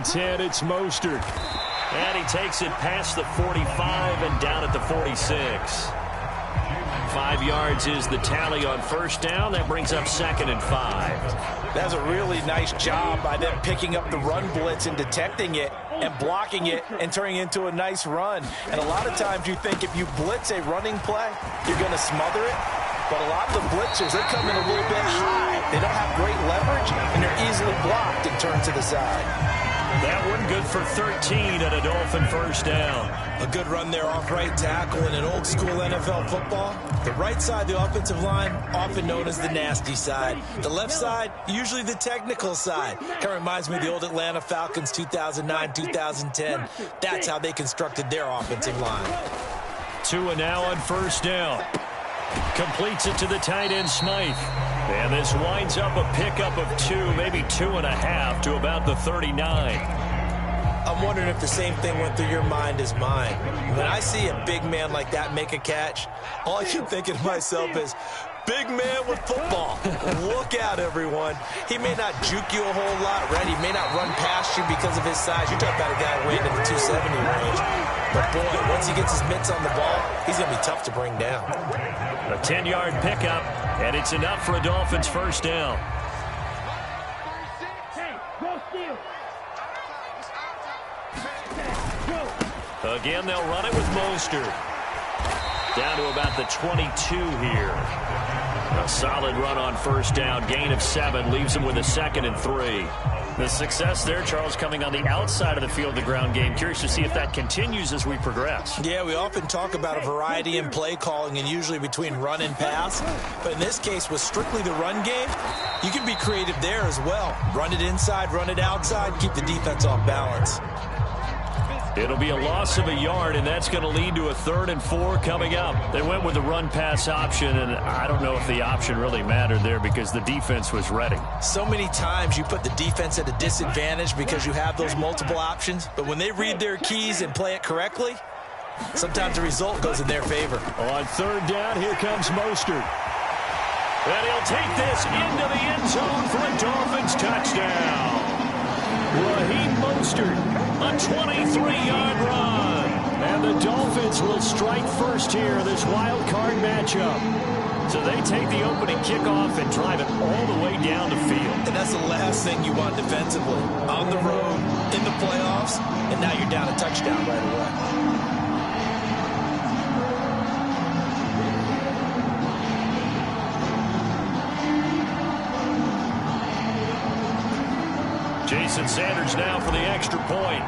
and 10, it's Mostert. And he takes it past the 45 and down at the 46. 5 yards is the tally on first down. That brings up 2nd and 5. That's a really nice job by them picking up the run blitz and detecting it and blocking it and turning it into a nice run. And a lot of times you think if you blitz a running play, you're going to smother it. But a lot of the blitzers, they come in a little bit high. They don't have great leverage, and they're easily blocked and turned to the side. That one good for 13 at a Dolphin first down. A good run there off right tackle in an old-school NFL football. The right side, the offensive line, often known as the nasty side. The left side, usually the technical side. Kind of reminds me of the old Atlanta Falcons 2009, 2010. That's how they constructed their offensive line. Tua now on first down. Completes it to the tight end, Smythe. And this winds up a pickup of 2, maybe 2.5 to about the 39. I'm wondering if the same thing went through your mind as mine. When I see a big man like that make a catch, all I keep thinking to myself is, big man with football. Look out, everyone. He may not juke you a whole lot, right? He may not run past you because of his size. You're talking about a guy weighing in the 270 range. But, boy, once he gets his mitts on the ball, he's going to be tough to bring down. A 10-yard pickup, and it's enough for a Dolphins first down. Again, they'll run it with Mostert. Down to about the 22 here. A solid run on first down. Gain of 7 leaves them with a 2nd and 3. The success there, Charles, coming on the outside of the field, the ground game. Curious to see if that continues as we progress. Yeah, we often talk about a variety in play calling and usually between run and pass. But in this case, with strictly the run game, you can be creative there as well. Run it inside, run it outside, keep the defense off balance. It'll be a loss of a yard, and that's going to lead to a 3rd and 4 coming up. They went with the run-pass option, and I don't know if the option really mattered there because the defense was ready. So many times you put the defense at a disadvantage because you have those multiple options, but when they read their keys and play it correctly, sometimes the result goes in their favor. On 3rd down, here comes Mostert. And he'll take this into the end zone for a Dolphins touchdown. Raheem Mostert. A 23-yard run. And the Dolphins will strike first here in this wild card matchup. So they take the opening kickoff and drive it all the way down the field. And that's the last thing you want defensively. On the road, in the playoffs, and now you're down a touchdown right away. Jason Sanders now for the extra point.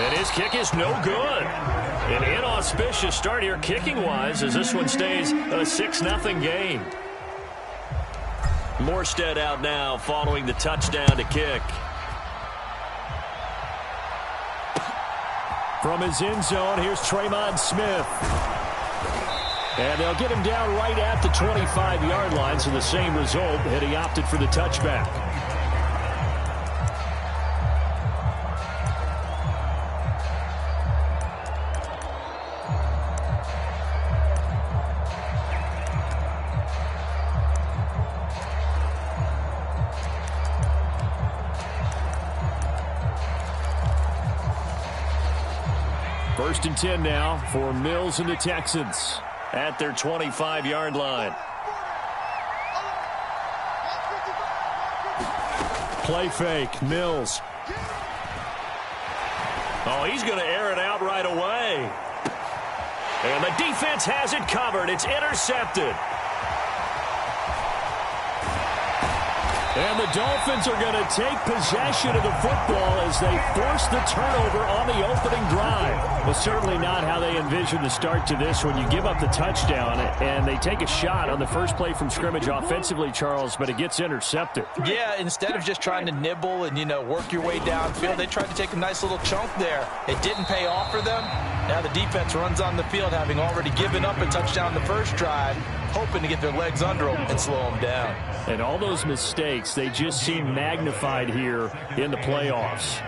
And his kick is no good. An inauspicious start here kicking-wise as this one stays a 6-0 game. Morstead out now following the touchdown to kick. From his end zone, here's Tremon Smith. And they'll get him down right at the 25-yard line, so the same result, and he opted for the touchback. First and 10 now for Mills and the Texans at their 25-yard line. Play fake, Mills. Oh, he's going to air it out right away. And the defense has it covered. It's intercepted. And the Dolphins are going to take possession of the football as they force the turnover on the opening drive. Well, certainly not how they envisioned the start to this when you give up the touchdown and they take a shot on the first play from scrimmage offensively, Charles, but it gets intercepted. Yeah, instead of just trying to nibble and, work your way downfield, they tried to take a nice little chunk there. It didn't pay off for them. Now the defense runs on the field, having already given up a touchdown the first drive, hoping to get their legs under them and slow them down. And all those mistakes, they just seem magnified here in the playoffs.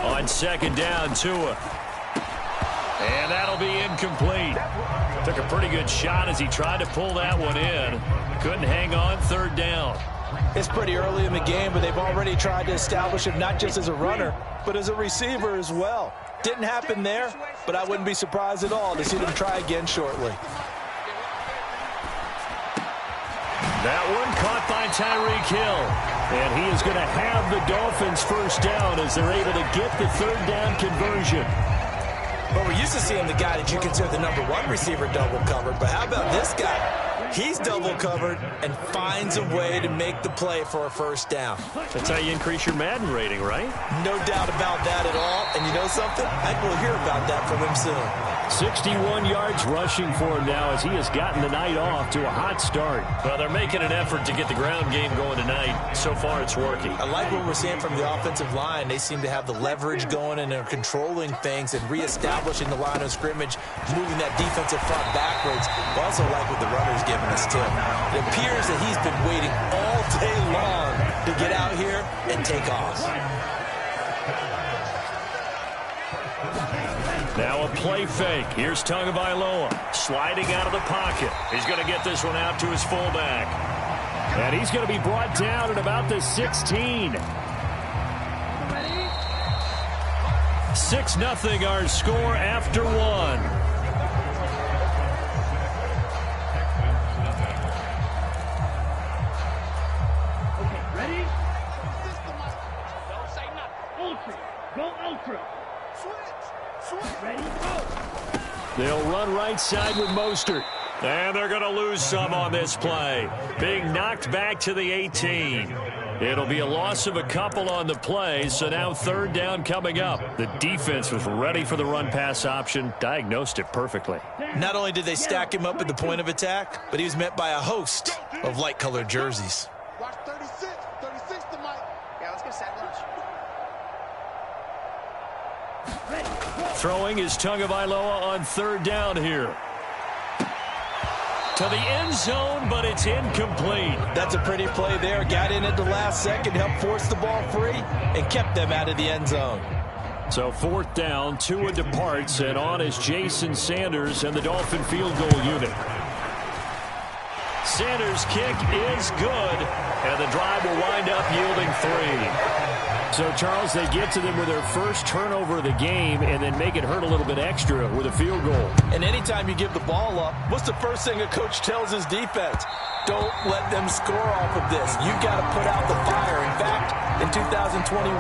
On second down, Tua. And that'll be incomplete. Took a pretty good shot as he tried to pull that one in. Couldn't hang on, third down. It's pretty early in the game, but they've already tried to establish him not just as a runner, but as a receiver as well. Didn't happen there, but I wouldn't be surprised at all to see them try again shortly. That one caught by Tyreek Hill. And he is going to have the Dolphins first down as they're able to get the third down conversion. But we're used to seeing the guy that you consider the number one receiver double covered. But how about this guy? He's double covered and finds a way to make the play for a first down. That's how you increase your Madden rating, right? No doubt about that at all. And you know something? I think we'll hear about that from him soon. 61 yards rushing for him now as he has gotten the night off to a hot start. Well, they're making an effort to get the ground game going tonight. So far, it's working. I like what we're seeing from the offensive line. They seem to have the leverage going, and they're controlling things and reestablishing the line of scrimmage, moving that defensive front backwards. I also like what the runner's giving us, too. It appears that he's been waiting all day long to get out here and take off. Now a play fake. Here's Tagovailoa sliding out of the pocket. He's going to get this one out to his fullback. And he's going to be brought down at about the 16. 6-0 our score after one. Okay, ready? Don't say nothing. Ultra. Go ultra. Ready, go. They'll run right side with Mostert. And they're going to lose some on this play. Being knocked back to the 18. It'll be a loss of a couple on the play, so now third down coming up. The defense was ready for the run-pass option, diagnosed it perfectly. Not only did they stack him up at the point of attack, but he was met by a host of light-colored jerseys. Watch 36 to Mike. Yeah, let's get set lunch. Throwing is Tagovailoa on third down here. To the end zone, but it's incomplete. That's a pretty play there. Got in at the last second, helped force the ball free, and kept them out of the end zone. So fourth down, Tua departs, and on is Jason Sanders and the Dolphin field goal unit. Sanders' kick is good, and the drive will wind up yielding 3. So, Charles, they get to them with their first turnover of the game and then make it hurt a little bit extra with a field goal. And anytime you give the ball up, what's the first thing a coach tells his defense? Don't let them score off of this. You've got to put out the fire. In fact, in 2021,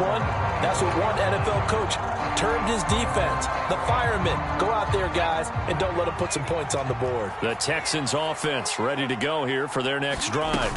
that's what one NFL coach termed his defense. The firemen. Go out there, guys, and don't let them put some points on the board. The Texans offense ready to go here for their next drive.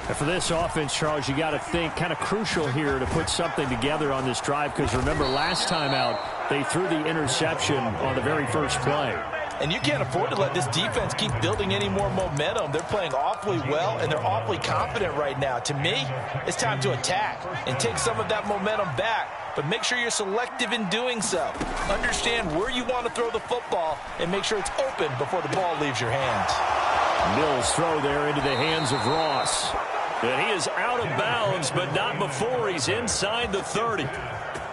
And for this offense, Charles, you got to think kind of crucial here to put something together on this drive because remember last time out they threw the interception on the very first play. And you can't afford to let this defense keep building any more momentum. They're playing awfully well, and they're awfully confident right now. To me, it's time to attack and take some of that momentum back. But make sure you're selective in doing so. Understand where you want to throw the football and make sure it's open before the ball leaves your hands. Mills' throw there into the hands of Ross. And he is out of bounds, but not before he's inside the 30.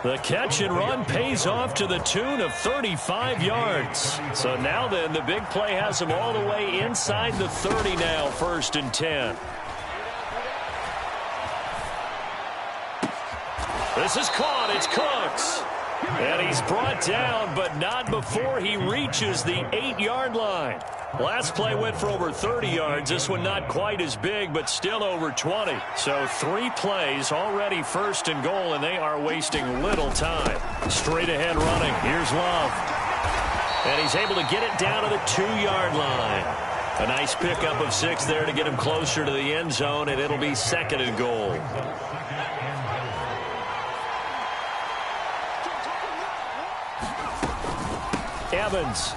The catch and run pays off to the tune of 35 yards. So now then, the big play has him all the way inside the 30 now, 1st and 10. This is caught. It's Cooks. And he's brought down, but not before he reaches the 8-yard line. Last play went for over 30 yards. This one not quite as big, but still over 20. So 3 plays, already 1st and goal, and they are wasting little time. Straight ahead running. Here's Love. And he's able to get it down to the 2-yard line. A nice pickup of 6 there to get him closer to the end zone, and it'll be 2nd and goal. Evans.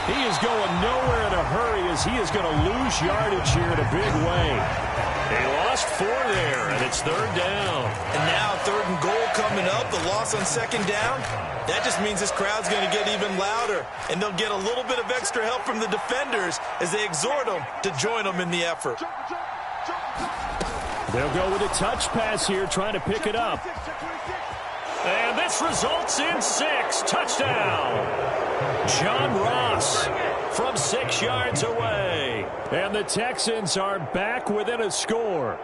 He is going nowhere in a hurry as he is going to lose yardage here in a big way. He lost 4 there, and it's 3rd down. And now 3rd and goal coming up, the loss on 2nd down. That just means this crowd's going to get even louder, and they'll get a little bit of extra help from the defenders as they exhort them to join them in the effort. They'll go with a touch pass here, trying to pick it up. And this results in 6. Touchdown. John Ross from 6 yards away. And the Texans are back within a score.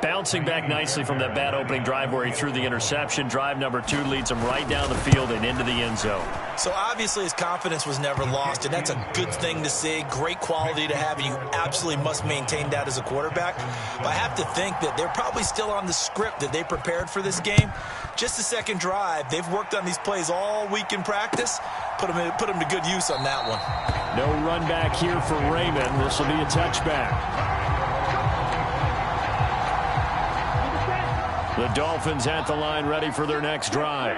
Bouncing back nicely from that bad opening drive where he threw the interception. Drive number 2 leads him right down the field and into the end zone. So obviously his confidence was never lost, and that's a good thing to see. Great quality to have. You absolutely must maintain that as a quarterback. But I have to think that they're probably still on the script that they prepared for this game. Just the second drive. They've worked on these plays all week in practice. Put them to good use on that one. No run back here for Raymond. This will be a touchback. The Dolphins at the line, ready for their next drive.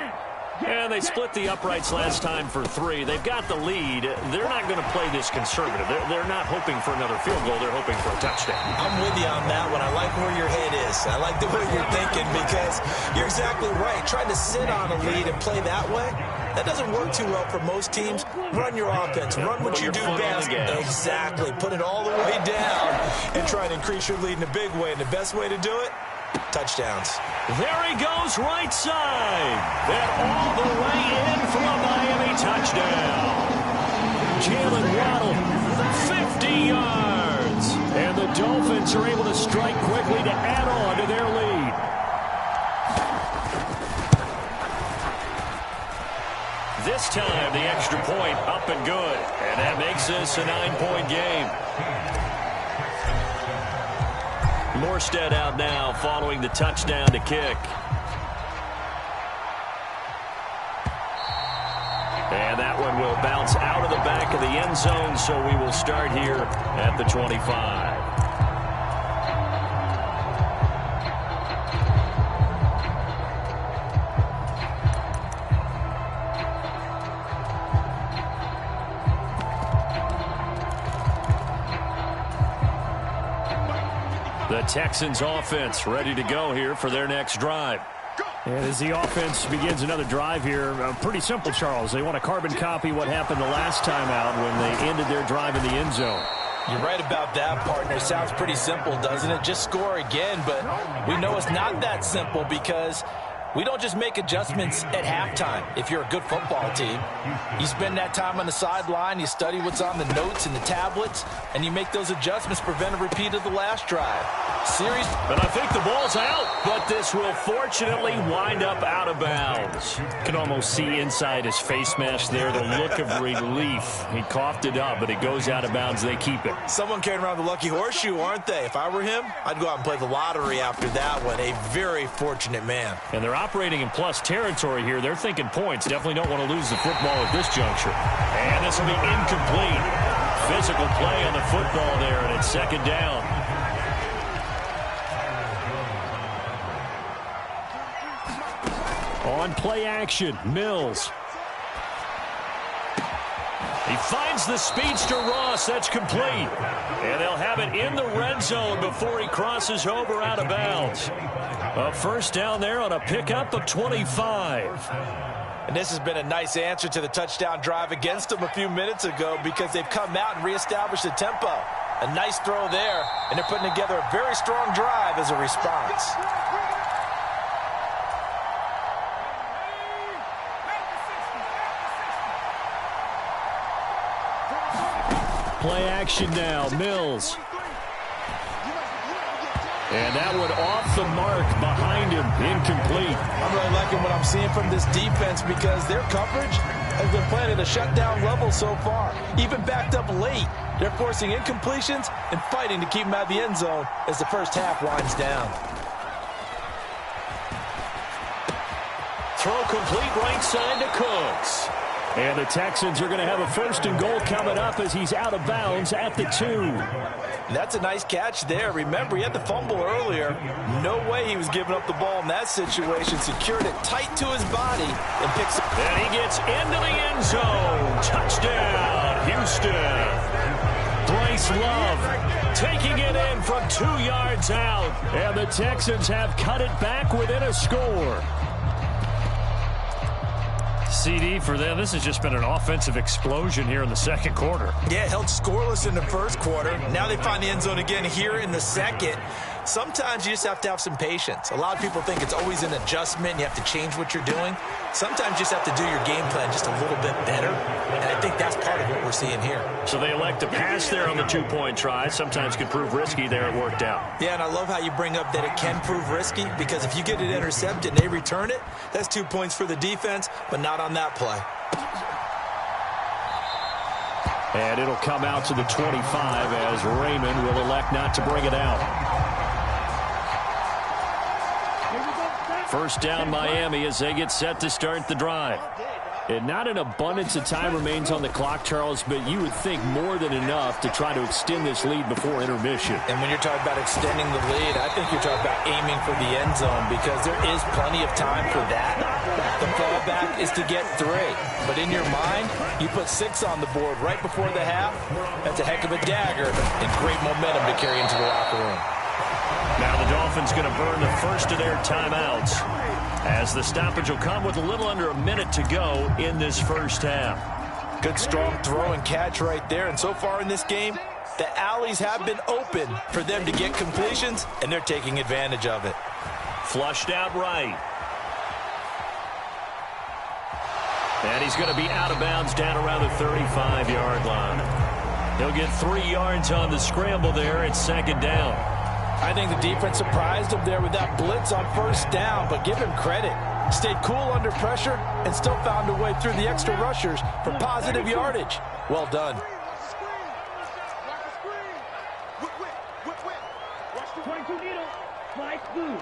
And they split the uprights last time for 3. They've got the lead. They're not going to play this conservative. They're not hoping for another field goal. They're hoping for a touchdown. I'm with you on that one. I like where your head is. I like the way you're thinking because you're exactly right. Trying to sit on a lead and play that way, that doesn't work too well for most teams. Run your offense. Run what you do best. Exactly. Put it all the way down and try to increase your lead in a big way. And the best way to do it, touchdowns. There he goes right side. And all the way in for a Miami touchdown. Jalen Waddle, 50 yards. And the Dolphins are able to strike quickly to add on to their lead. This time, the extra point up and good. And that makes this a 9-point game. Morstead out now following the touchdown to kick. And that one will bounce out of the back of the end zone, so we will start here at the 25. The Texans offense ready to go here for their next drive. And as the offense begins another drive here, pretty simple, Charles. They want to carbon copy what happened the last time out when they ended their drive in the end zone. You're right about that, partner. Sounds pretty simple, doesn't it? Just score again, but we know it's not that simple because we don't just make adjustments at halftime. If you're a good football team, you spend that time on the sideline, you study what's on the notes and the tablets, and you make those adjustments, prevent a repeat of the last drive. Series. And I think the ball's out, but this will fortunately wind up out of bounds. You can almost see inside his face mask there the look of relief. He coughed it up, but it goes out of bounds. They keep it. Someone carrying around the lucky horseshoe, aren't they? If I were him, I'd go out and play the lottery after that one. A very fortunate man. And they're operating in plus territory here. They're thinking points. Definitely don't want to lose the football at this juncture. And this will be incomplete. Physical play on the football there, and it's second down. On play action, Mills. He finds the speedster Ross. That's complete. And they'll have it in the red zone before he crosses over out of bounds. A first down there on a pickup of 25. And this has been a nice answer to the touchdown drive against them a few minutes ago because they've come out and reestablished the tempo. A nice throw there, and they're putting together a very strong drive as a response. Play action now, Mills. And that one off the mark behind him, incomplete. I'm really liking what I'm seeing from this defense because their coverage has been playing at a shutdown level so far. Even backed up late, they're forcing incompletions and fighting to keep them out of the end zone as the first half winds down. Throw complete right side to Cooks. And the Texans are going to have a first and goal coming up as he's out of bounds at the 2. That's a nice catch there. Remember, he had the fumble earlier. No way he was giving up the ball in that situation. Secured it tight to his body and picks it. And he gets into the end zone. Touchdown, Houston. Bryce Love taking it in from 2 yards out. And the Texans have cut it back within a score. CD for them. This has just been an offensive explosion here in the second quarter. Yeah, held scoreless in the first quarter. Now they find the end zone again here in the second. sometimes you just have to have some patience. A lot of people think it's always an adjustment. You have to change what you're doing. Sometimes you just have to do your game plan just a little bit better, and I think that's part of what we're seeing here. So they elect to pass there on the two-point try. Sometimes could prove risky. There it worked out. Yeah, and I love how you bring up that it can prove risky, because if you get it intercepted and they return it, that's 2 points for the defense, but not on that play. And it'll come out to the 25 as Raymond will elect not to bring it out. First down Miami as they get set to start the drive. And not an abundance of time remains on the clock, Charles, but you would think more than enough to try to extend this lead before intermission. And when you're talking about extending the lead, I think you're talking about aiming for the end zone, because there is plenty of time for that. The fallback is to get 3. But in your mind, you put 6 on the board right before the half. That's a heck of a dagger and great momentum to carry into the locker room. Now the Dolphins going to burn the first of their timeouts, as the stoppage will come with a little under a minute to go in this first half. Good strong throw and catch right there. And so far in this game, the alleys have been open for them to get completions, and they're taking advantage of it. Flushed out right. And he's going to be out of bounds down around the 35-yard line. He'll get 3 yards on the scramble there. It's second down. I think the defense surprised him there with that blitz on first down, but give him credit. Stayed cool under pressure and still found a way through the extra rushers for positive yardage. Well done. 22 needle, fly blue.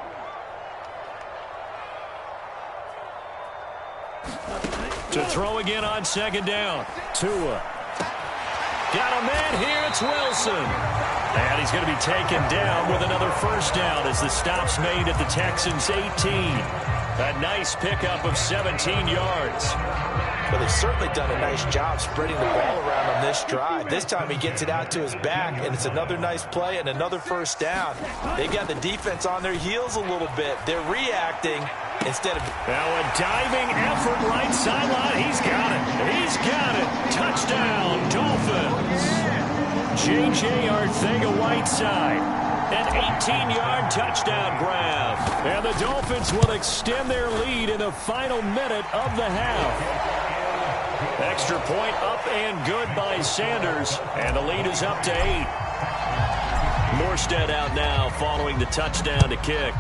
To throw again on second down. Tua. Got a man here. It's Wilson. And he's going to be taken down with another first down as the stop's made at the Texans' 18. A nice pickup of 17 yards. Well, they've certainly done a nice job spreading the ball around on this drive. This time he gets it out to his back, and it's another nice play and another first down. They've got the defense on their heels a little bit. They're reacting instead of... Now a diving effort right sideline. He's got it. He's got it. Touchdown, Dolphins. J.J. Arcega-Whiteside, an 18-yard touchdown grab. And the Dolphins will extend their lead in the final minute of the half. Extra point up and good by Sanders, and the lead is up to 8. Morstead out now following the touchdown to kick.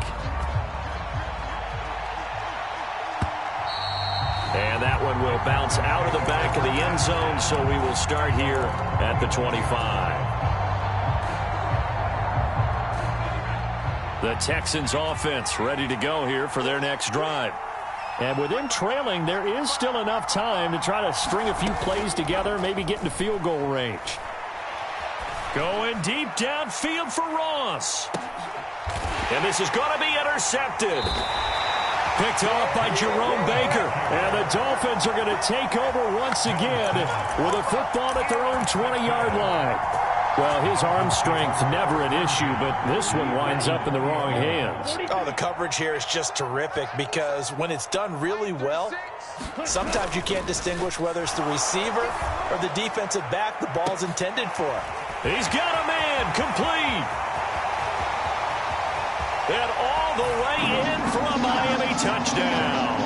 And that one will bounce out of the back of the end zone, so we will start here at the 25. The Texans offense ready to go here for their next drive. And with them trailing, there is still enough time to try to string a few plays together, maybe get into field goal range. Going deep downfield for Ross. And this is going to be intercepted. Picked off by Jerome Baker. And the Dolphins are going to take over once again with a football at their own 20-yard line. Well, his arm strength never an issue, but this one winds up in the wrong hands. Oh, the coverage here is just terrific, because when it's done really well, sometimes you can't distinguish whether it's the receiver or the defensive back the ball's intended for. He's got a man complete. And all the way in for a Miami touchdown.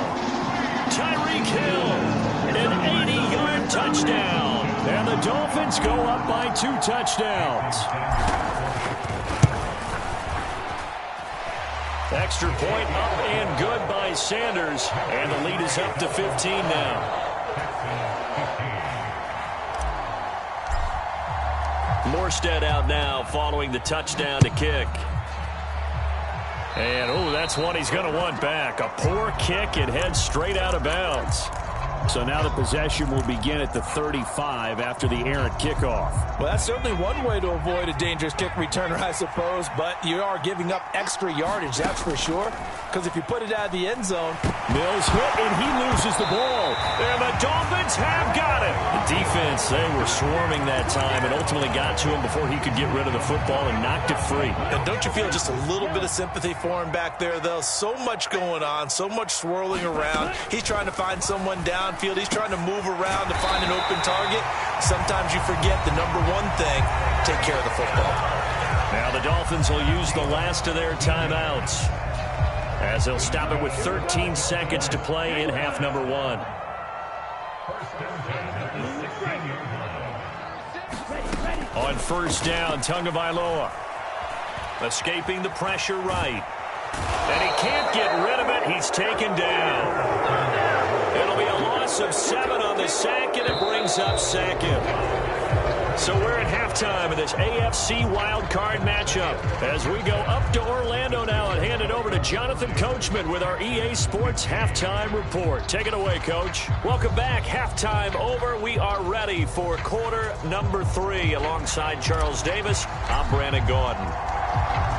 Tyreek Hill, an 80-yard touchdown. And the Dolphins go up by 2 touchdowns. Extra point up and good by Sanders. And the lead is up to 15 now. Morstead out now following the touchdown to kick. And, oh, that's one he's going to want back. A poor kick. It heads straight out of bounds. So now the possession will begin at the 35 after the errant kickoff. Well, that's certainly one way to avoid a dangerous kick returner, I suppose, but you are giving up extra yardage, that's for sure, because if you put it out of the end zone... Mills hit, and he loses the ball. And the Dolphins have got it. The defense, they were swarming that time and ultimately got to him before he could get rid of the football and knocked it free. And don't you feel just a little bit of sympathy for him back there, though? So much going on, so much swirling around. He's trying to find someone downfield. He's trying to move around to find an open target. Sometimes you forget the number one thing, take care of the football. Now the Dolphins will use the last of their timeouts, as they'll stop it with 13 seconds to play in half number 1. On first down, Tagovailoa escaping the pressure right. And he can't get rid of it. He's taken down. It'll be a loss of 7 on the sack, and it brings up second. So we're at halftime of this AFC wildcard matchup as we go up to Orlando now and hand it over to Jonathan Coachman with our EA Sports Halftime Report. Take it away, Coach. Welcome back. Halftime over. We are ready for quarter number 3. Alongside Charles Davis, I'm Brandon Gordon.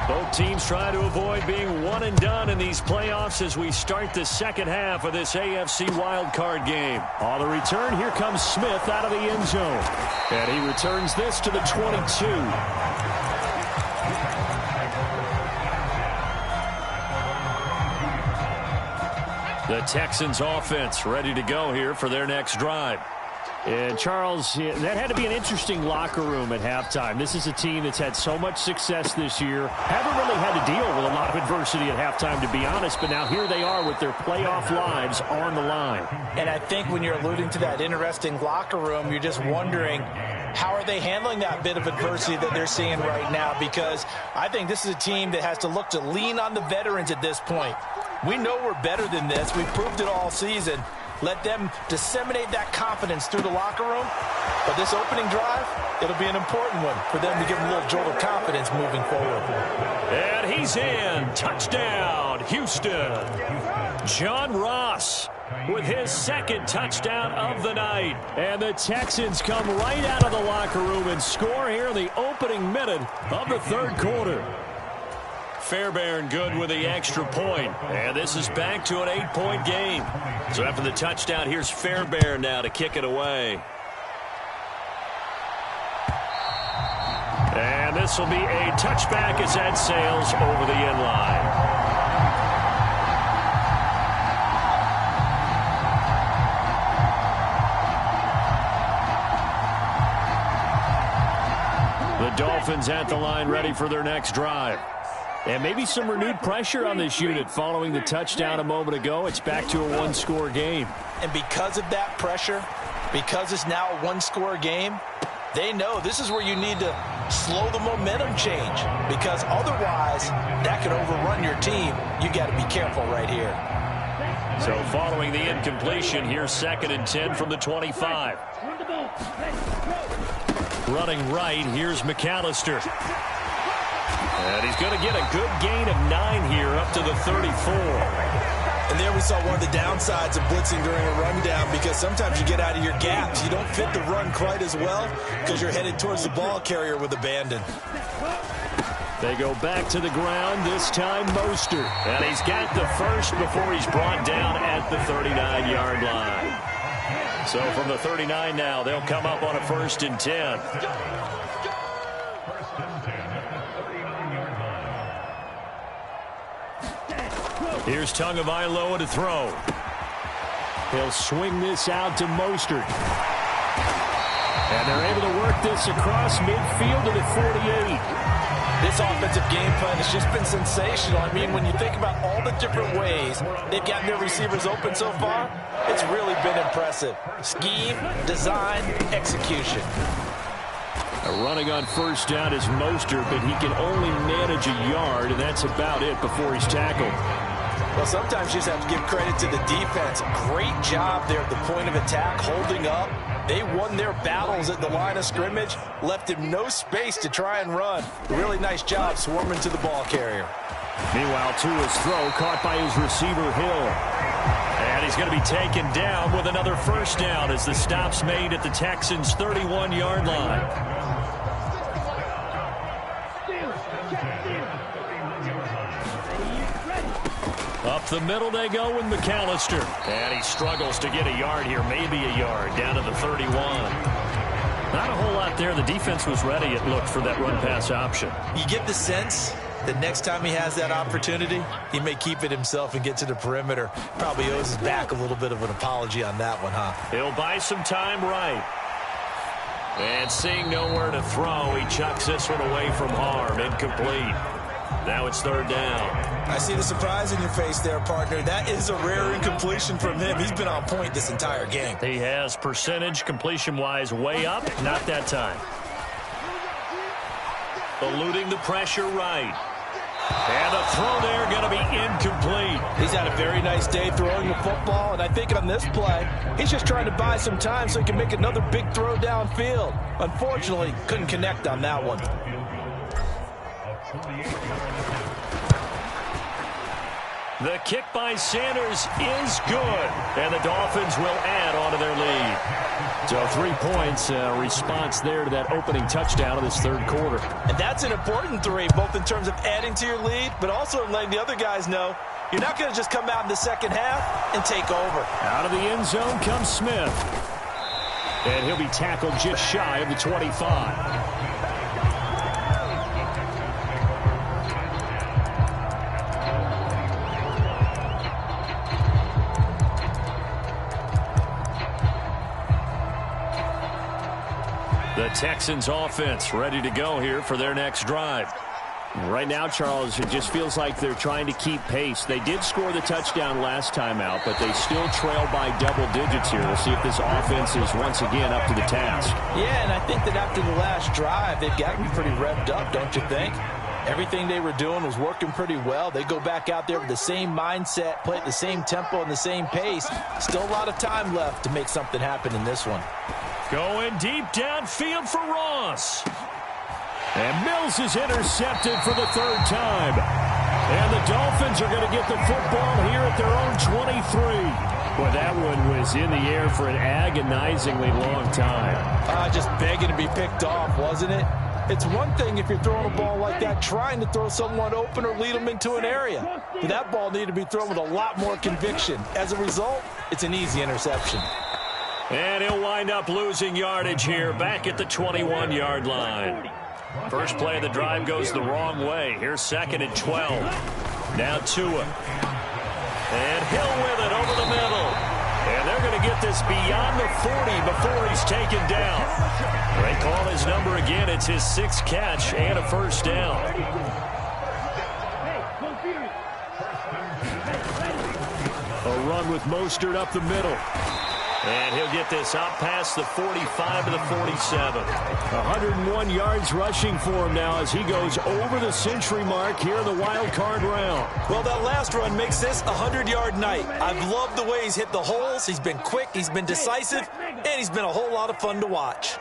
Both teams try to avoid being one and done in these playoffs as we start the second half of this AFC wildcard game. On the return, here comes Smith out of the end zone. And he returns this to the 22. The Texans offense ready to go here for their next drive. And, Charles, that had to be an interesting locker room at halftime. This is a team that's had so much success this year. Haven't really had to deal with a lot of adversity at halftime, to be honest. But now here they are with their playoff lives on the line. And I think when you're alluding to that interesting locker room, you're just wondering, how are they handling that bit of adversity that they're seeing right now? Because I think this is a team that has to look to lean on the veterans at this point. We know we're better than this. We've proved it all season. Let them disseminate that confidence through the locker room. But this opening drive, it'll be an important one for them to give them a little jolt of confidence moving forward. And he's in. Touchdown, Houston. John Ross with his second touchdown of the night. And the Texans come right out of the locker room and score here in the opening minute of the third quarter. Fairbairn good with the extra point. And this is back to an 8-point game. So after the touchdown, here's Fairbairn now to kick it away. And this will be a touchback as that sails over the end line. The Dolphins at the line ready for their next drive. And maybe some renewed pressure on this unit following the touchdown a moment ago. It's back to a one-score game. And because of that pressure, because it's now a one-score game, they know this is where you need to slow the momentum change. Because otherwise, that could overrun your team. You got to be careful right here. So following the incompletion, here's 2nd and 10 from the 25. Running right, here's McAllister. And he's going to get a good gain of 9 here up to the 34. And there we saw one of the downsides of blitzing during a rundown, because sometimes you get out of your gaps. You don't fit the run quite as well because you're headed towards the ball carrier with abandon. They go back to the ground, this time Mostert. And he's got the first before he's brought down at the 39-yard line. So from the 39 now, they'll come up on a 1st and 10. Here's Tagovailoa to throw. He'll swing this out to Mostert. And they're able to work this across midfield to the 48. This offensive game plan has just been sensational. I mean, when you think about all the different ways they've gotten their receivers open so far, it's really been impressive. Scheme, design, execution. Running on first down is Mostert, but he can only manage a yard, and that's about it before he's tackled. Well, sometimes you just have to give credit to the defense. Great job there at the point of attack, holding up. They won their battles at the line of scrimmage, left him no space to try and run. Really nice job swarming to the ball carrier. Meanwhile, Tua's throw caught by his receiver, Hill. And he's going to be taken down with another first down as the stop's made at the Texans' 31-yard line. Up the middle they go with McAllister. And he struggles to get a yard here, maybe a yard, down to the 31. Not a whole lot there. The defense was ready, it looked, for that run-pass option. You get the sense that next time he has that opportunity, he may keep it himself and get to the perimeter. Probably owes his back a little bit of an apology on that one, huh? He'll buy some time right. And seeing nowhere to throw, he chucks this one away from harm. Incomplete. Now it's third down. I see the surprise in your face there, partner. That is a rare incompletion from him. He's been on point this entire game. He has percentage completion-wise way up. Not that time. Eluding the pressure right. And the throw there going to be incomplete. He's had a very nice day throwing the football, and I think on this play, he's just trying to buy some time so he can make another big throw downfield. Unfortunately, couldn't connect on that one. The kick by Sanders is good, and the Dolphins will add on to their lead. So 3 points, response there to that opening touchdown of this third quarter. And that's an important 3, both in terms of adding to your lead, but also in letting the other guys know you're not going to just come out in the second half and take over. Out of the end zone comes Smith. And he'll be tackled just shy of the 25. The Texans offense ready to go here for their next drive. Right now, Charles, it just feels like they're trying to keep pace. They did score the touchdown last time out, but they still trail by double digits here. We'll see if this offense is once again up to the task. Yeah, and I think that after the last drive, they've got to be pretty revved up, don't you think? Everything they were doing was working pretty well. They go back out there with the same mindset, play at the same tempo and the same pace. Still a lot of time left to make something happen in this one. Going deep downfield for Ross. And Mills is intercepted for the third time. And the Dolphins are going to get the football here at their own 23. Boy, that one was in the air for an agonizingly long time. Just begging to be picked off, wasn't it? It's one thing if you're throwing a ball like that, trying to throw someone open or lead them into an area. But that ball needed to be thrown with a lot more conviction. As a result, it's an easy interception. And he'll wind up losing yardage here back at the 21-yard line. First play of the drive goes the wrong way. Here's second and 12. Now Tua. And Hill with it over the middle. And they're going to get this beyond the 40 before he's taken down. They call his number again. It's his 6th catch and a first down. A run with Mostert up the middle. And he'll get this out past the 45 to the 47. 101 yards rushing for him now as he goes over the century mark here in the wild card round. Well, that last run makes this a 100-yard night. I've loved the way he's hit the holes. He's been quick, he's been decisive, and he's been a whole lot of fun to watch.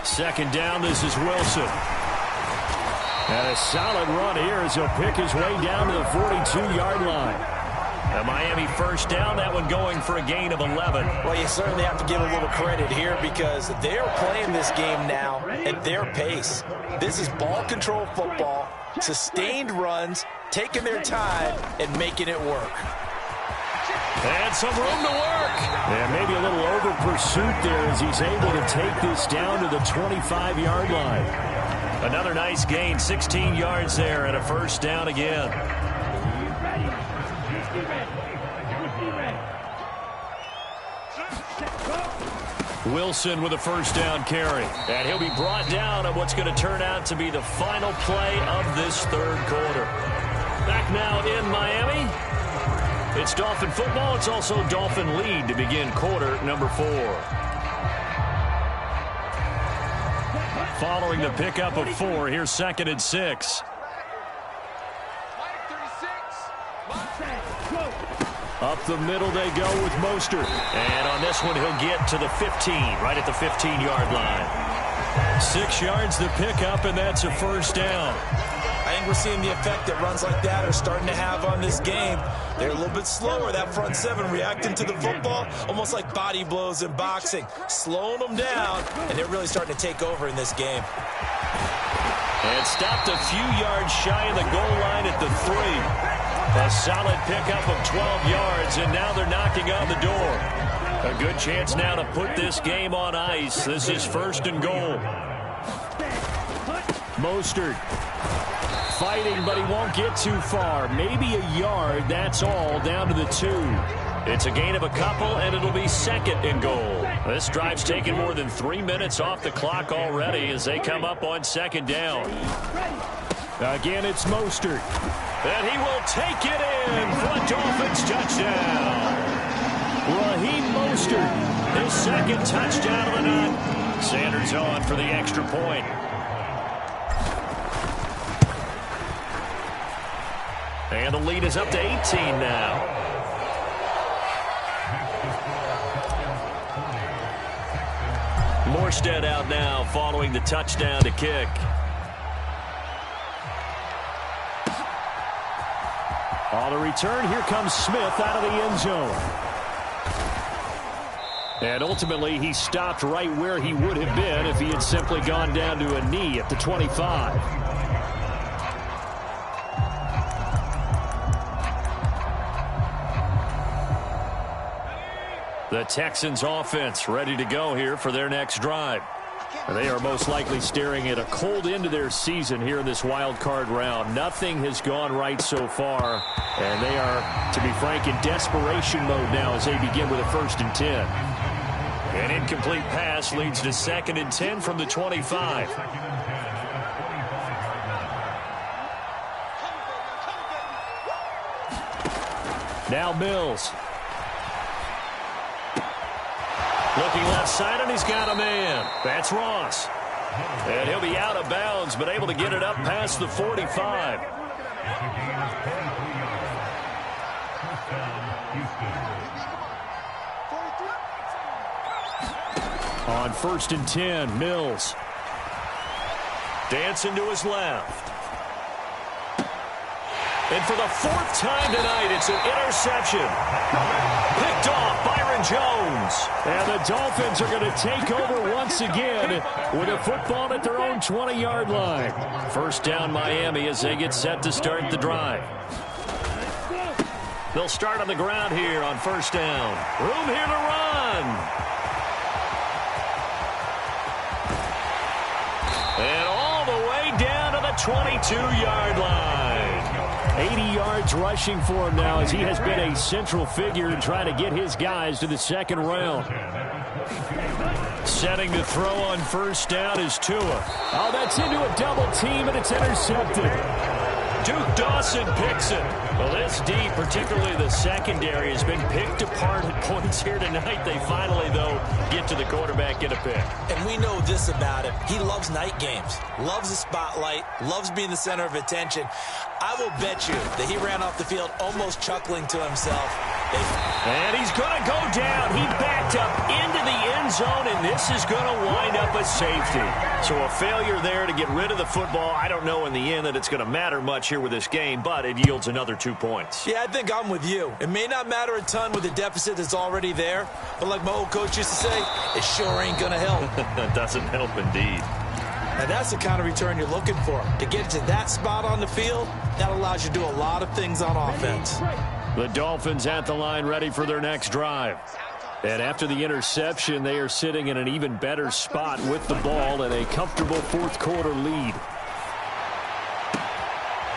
Second down, this is Wilson. And a solid run here as he'll pick his way down to the 42-yard line. A Miami first down, that one going for a gain of 11. Well, you certainly have to give a little credit here because they're playing this game now at their pace. This is ball control football, sustained runs, taking their time, and making it work. And some room to work. And maybe a little over pursuit there as he's able to take this down to the 25-yard line. Another nice gain, 16 yards there and a first down again. Wilson with a first down carry. And he'll be brought down on what's going to turn out to be the final play of this third quarter. Back now in Miami. It's Dolphin football. It's also Dolphin lead to begin quarter number 4. Following the pickup of 4, here's second and 6. Up the middle they go with Mostert. And on this one, he'll get to the 15, right at the 15-yard line. 6 yards the pickup, and that's a first down. I think we're seeing the effect that runs like that are starting to have on this game. They're a little bit slower, that front seven, reacting to the football, almost like body blows in boxing, slowing them down, and they're really starting to take over in this game. And stopped a few yards shy of the goal line at the 3. A solid pickup of 12 yards, and now they're knocking on the door. A good chance now to put this game on ice. This is first and goal. Mostert fighting, but he won't get too far. Maybe a yard, that's all, down to the 2. It's a gain of a couple, and it'll be second and goal. This drive's taken more than 3 minutes off the clock already as they come up on second down. Again, it's Mostert. And he will take it in for a Dolphins touchdown. Raheem Mostert, His second touchdown of the night. Sanders on for the extra point. And the lead is up to 18 now. Morstead out now following the touchdown to kick. On the return, here comes Smith out of the end zone. And ultimately, he stopped right where he would have been if he had simply gone down to a knee at the 25. The Texans offense ready to go here for their next drive. They are most likely staring at a cold end of their season here in this wild card round. Nothing has gone right so far, and they are, to be frank, in desperation mode now as they begin with a 1st and 10. An incomplete pass leads to 2nd and 10 from the 25. Now Mills. Looking left side, and he's got a man. That's Ross. And he'll be out of bounds, but able to get it up past the 45. On 1st and 10, Mills. Dancing to his left. And for the 4th time tonight, it's an interception. Picked off Byron Jones. And the Dolphins are going to take over once again with a football at their own 20-yard line. 1st down Miami as they get set to start the drive. They'll start on the ground here on 1st down. Room here to run. And all the way down to the 22-yard line. 80 yards rushing for him now as he has been a central figure in trying to get his guys to the 2nd round. Setting to throw on 1st down is Tua. Oh, that's into a double team, and it's intercepted. Duke Dawson picks it. Well, this D, particularly the secondary, has been picked apart at points here tonight. They finally, though, get to the quarterback, get a pick. And we know this about him. He loves night games, loves the spotlight, loves being the center of attention. I will bet you that he ran off the field almost chuckling to himself. And he's going to go down. He backed up into the end zone, and this is going to wind up a safety. So a failure there to get rid of the football. I don't know in the end that it's going to matter much here with this game, but it yields another 2 points. Yeah, I think I'm with you. It may not matter a ton with the deficit that's already there, but like my old coach used to say, it sure ain't going to help. It doesn't help indeed. And that's the kind of return you're looking for. To get to that spot on the field, that allows you to do a lot of things on offense. The Dolphins at the line ready for their next drive. And after the interception, they are sitting in an even better spot with the ball and a comfortable 4th quarter lead.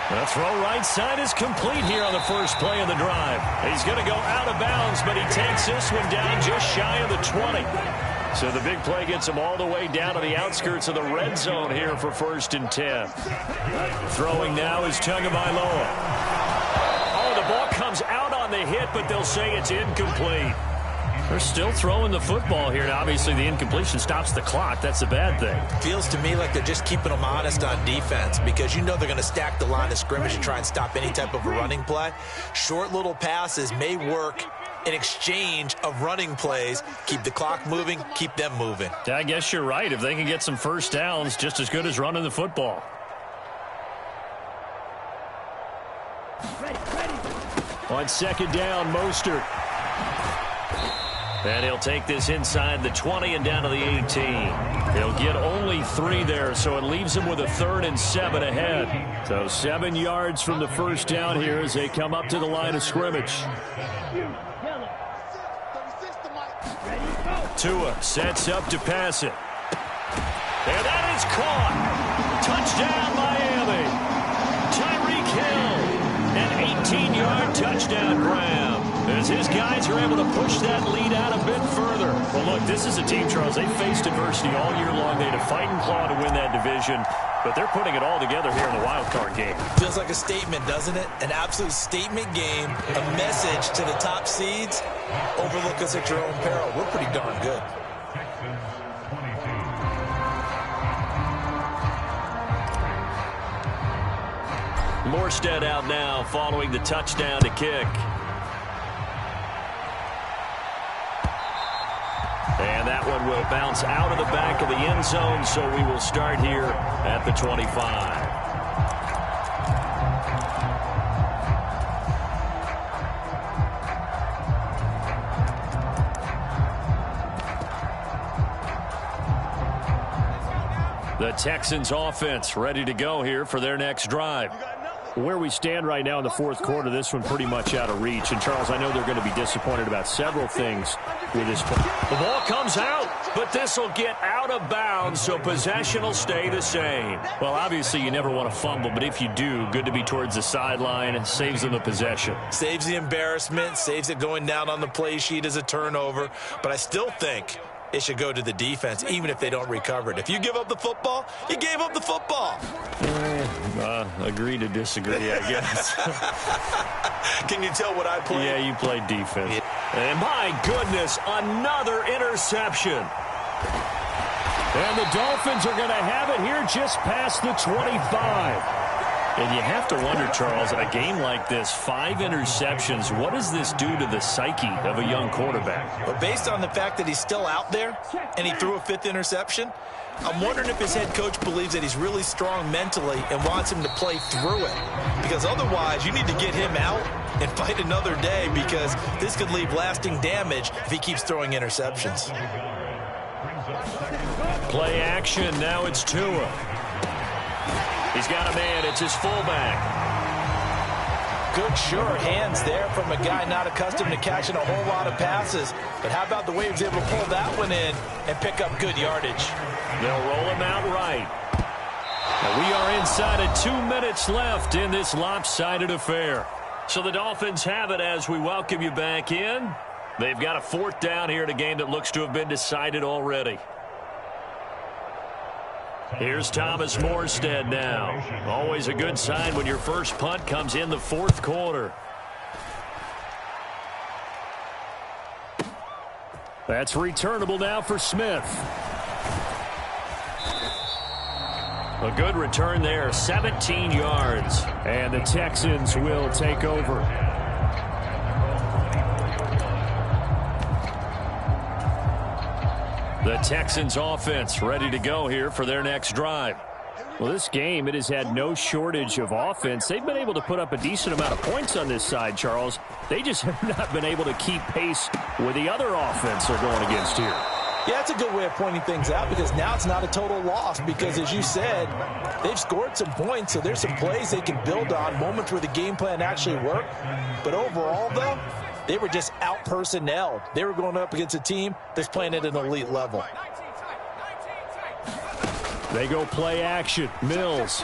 The throw right side is complete here on the first play of the drive. He's going to go out of bounds, but he takes this one down just shy of the 20. So the big play gets him all the way down to the outskirts of the red zone here for 1st and 10. Throwing now is Tagovailoa. Oh, the ball comes out on the hit, but they'll say it's incomplete. They're still throwing the football here. Now, obviously, the incompletion stops the clock. That's a bad thing. Feels to me like they're just keeping them honest on defense because you know they're going to stack the line of scrimmage and try and stop any type of a running play. Short little passes may work in exchange of running plays. Keep the clock moving, keep them moving. Yeah, I guess you're right. If they can get some 1st downs, just as good as running the football. On 2nd down, Mostert. And he'll take this inside the 20 and down to the 18. He'll get only 3 there, so it leaves him with a 3rd and 7 ahead. So 7 yards from the 1st down here as they come up to the line of scrimmage. Tua sets up to pass it. And that is caught. Touchdown, Miami. Tyreek Hill. An 18-yard touchdown grab as his guys are able to push that lead out a bit further. Well, look, this is a team, Charles. They faced adversity all year long. They had to fight and claw to win that division, but they're putting it all together here in the wild card game. Feels like a statement, doesn't it? An absolute statement game, a message to the top seeds. Overlook us at your own peril. We're pretty darn good. Morstead out now following the touchdown to kick. And that one will bounce out of the back of the end zone, so we will start here at the 25. The Texans offense ready to go here for their next drive. Where we stand right now in the fourth quarter, this one pretty much out of reach. And, Charles, I know they're going to be disappointed about several things with this play. The ball comes out, but this will get out of bounds, so possession will stay the same. Well, obviously you never want to fumble, but if you do, good to be towards the sideline. It saves them the possession. Saves the embarrassment, saves it going down on the play sheet as a turnover. But I still think it should go to the defense, even if they don't recover it. If you give up the football, you gave up the football. Agree to disagree, I guess. Can you tell what I played? Yeah, you played defense. Yeah. And my goodness, another interception. And the Dolphins are going to have it here just past the 25. And you have to wonder, Charles, a game like this, 5 interceptions, what does this do to the psyche of a young quarterback? But based on the fact that he's still out there and he threw a 5th interception, I'm wondering if his head coach believes that he's really strong mentally and wants him to play through it. Because otherwise, you need to get him out and fight another day, because this could leave lasting damage if he keeps throwing interceptions. Play action. Now it's Tua. He's got a man. It's his fullback. Good, sure hands there from a guy not accustomed to catching a whole lot of passes. But how about the way he was able to pull that one in and pick up good yardage? They'll roll him out right. And we are inside of 2 minutes left in this lopsided affair. So the Dolphins have it as we welcome you back in. They've got a 4th down here in a game that looks to have been decided already. Here's Thomas Morstead now. Always a good sign when your first punt comes in the 4th quarter. That's returnable now for Smith. A good return there, 17 yards. And the Texans will take over. The Texans offense ready to go here for their next drive. Well, this game, it has had no shortage of offense. They've been able to put up a decent amount of points on this side, Charles. They just have not been able to keep pace with the other offense they're going against here. Yeah, that's a good way of pointing things out, because now it's not a total loss, because as you said, they've scored some points, so there's some plays they can build on, moments where the game plan actually worked. But overall, though, they were just out-personnelled. They were going up against a team that's playing at an elite level. They go play action. Mills.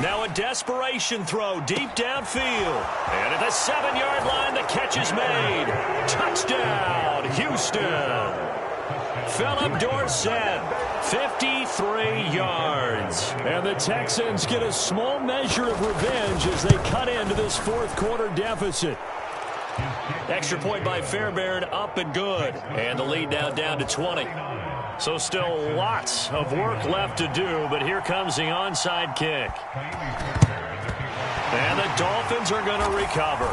Now a desperation throw deep downfield. And at the 7-yard line, the catch is made. Touchdown, Houston. Philip Dorsett, 53 yards. And the Texans get a small measure of revenge as they cut into this 4th quarter deficit. Extra point by Fairbairn, up and good. And the lead now down to 20. So still lots of work left to do, but here comes the onside kick. And the Dolphins are going to recover.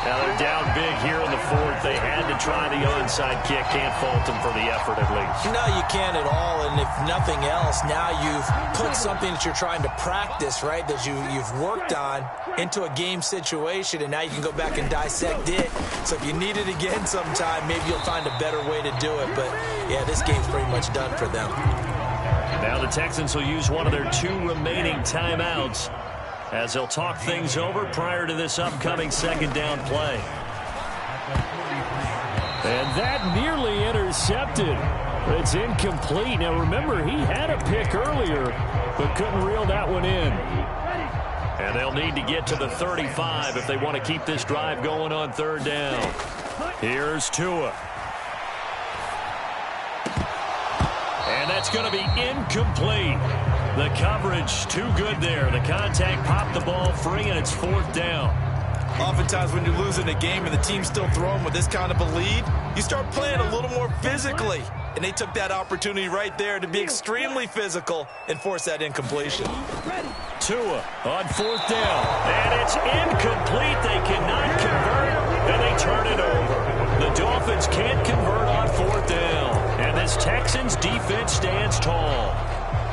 Now they're down big here in the 4th. They had to try the onside kick. Can't fault them for the effort at least. No, you can't at all. And if nothing else, now you've put something that you're trying to practice, right, that you've worked on into a game situation, and now you can go back and dissect it. So if you need it again sometime, maybe you'll find a better way to do it. But, yeah, this game's pretty much done for them. Now the Texans will use one of their 2 remaining timeouts as they'll talk things over prior to this upcoming 2nd down play. And that nearly intercepted. It's incomplete. Now remember, he had a pick earlier, but couldn't reel that one in. And they'll need to get to the 35 if they want to keep this drive going on third down. Here's Tua. And that's going to be incomplete. The coverage too good there. The contact popped the ball free, and it's fourth down. Oftentimes when you're losing a game and the team's still throwing with this kind of a lead, you start playing a little more physically. And they took that opportunity right there to be extremely physical and force that incompletion. Tua on fourth down. And it's incomplete. They cannot convert, and they turn it over. The Dolphins can't convert on fourth down. And this Texans defense stands tall.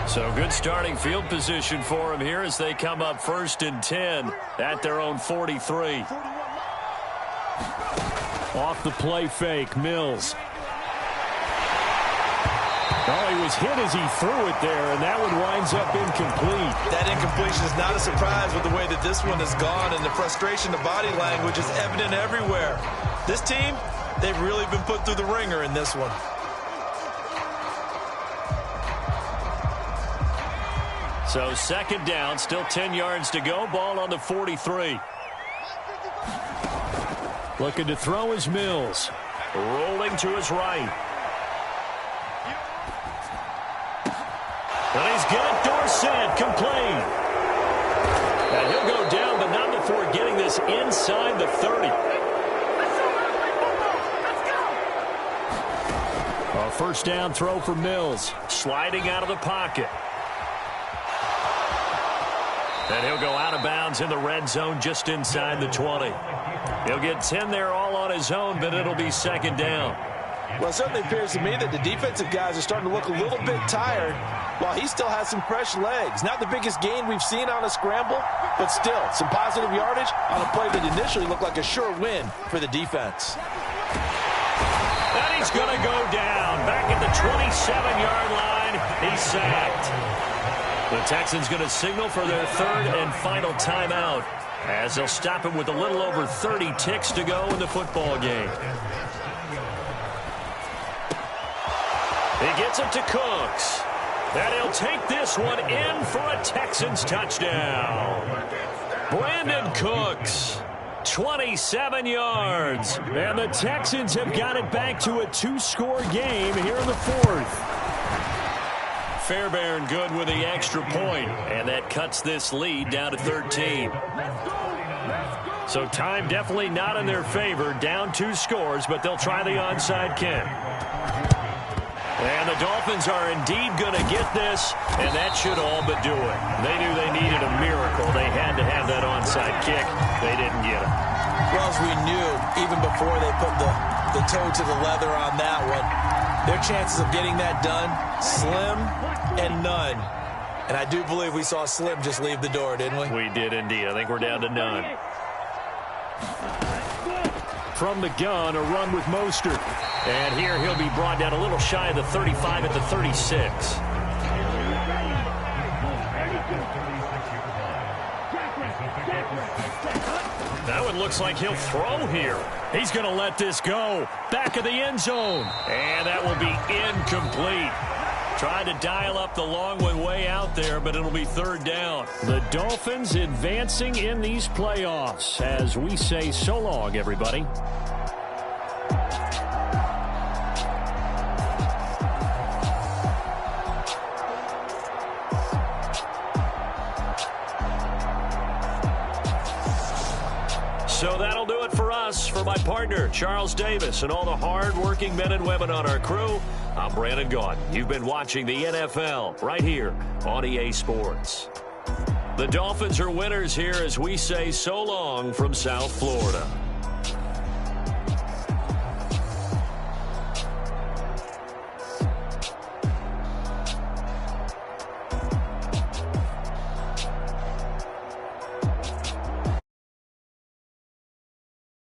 So good starting field position for them here as they come up 1st and 10 at their own 43. Off the play fake, Mills. Oh, he was hit as he threw it there, and that one winds up incomplete. That incompletion is not a surprise with the way that this one has gone, and the frustration, the body language is evident everywhere. This team, they've really been put through the ringer in this one. So second down, still 10 yards to go. Ball on the 43. Looking to throw is Mills. Rolling to his right. And he's got Dorsett complete. And he'll go down, but not before getting this inside the 30. A first down throw for Mills. Sliding out of the pocket. And he'll go out of bounds in the red zone just inside the 20. He'll get 10 there all on his own, but it'll be second down. Well, it certainly appears to me that the defensive guys are starting to look a little bit tired while he still has some fresh legs. Not the biggest gain we've seen on a scramble, but still some positive yardage on a play that initially looked like a sure win for the defense. And he's going to go down. Back at the 27-yard line, he's sacked. The Texans going to signal for their third and final timeout as they'll stop him with a little over 30 ticks to go in the football game. He gets it to Cooks. And he'll take this one in for a Texans touchdown. Brandon Cooks, 27 yards. And the Texans have got it back to a 2-score game here in the fourth. Fairbairn good with the extra point, and that cuts this lead down to 13. So time definitely not in their favor. Down 2 scores, but they'll try the onside kick. And the Dolphins are indeed going to get this, and that should all but do it. They knew they needed a miracle. They had to have that onside kick. They didn't get it. Well, as we knew, even before they put the toe to the leather on that one, their chances of getting that done, slim and none. And I do believe we saw Slim just leave the door, didn't we? We did indeed. I think we're down to none. From the gun, a run with Mostert. And here he'll be brought down a little shy of the 35 at the 36. That one looks like he'll throw here. He's going to let this go. Back of the end zone. And that will be incomplete. Tried to dial up the long one way out there, but it'll be third down. The Dolphins advancing in these playoffs as we say so long, everybody. So that'll do it for us. For my partner, Charles Davis, and all the hard-working men and women on our crew, I'm Brandon Gaudin. You've been watching the NFL right here on EA Sports. The Dolphins are winners here as we say so long from South Florida.